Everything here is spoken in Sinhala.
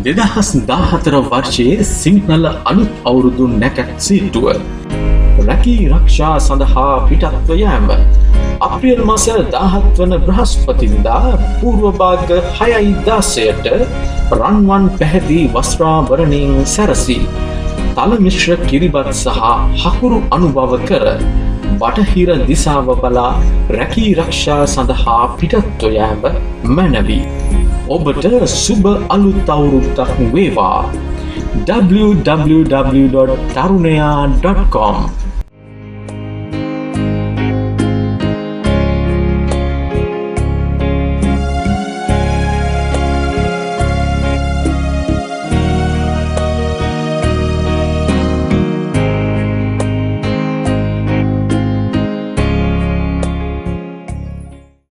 2014 වර්ෂයේ සිංහල අලුත් අවුරුදු නැකත් සීටුව රැකී රක්ෂා සඳහා පිටත්ව යෑම අප්‍රේල් මාස 17 වන බ්‍රහස්පතින්දා පූර්ව භාග 6:16ට රන්වන් පැහැදී වස්ත්‍රාභරණයෙන් සැරසී තල මිශ්‍ර කිරිබත් සහ හකුරු අනුභව කර බටහිර දිසාව බලා රැකී රක්ෂා සඳහා පිටත්ව යෑම මැනවි. ඔබට සුබ අලුත් අවුරුද්දක් වේවා. www.tarunaya.com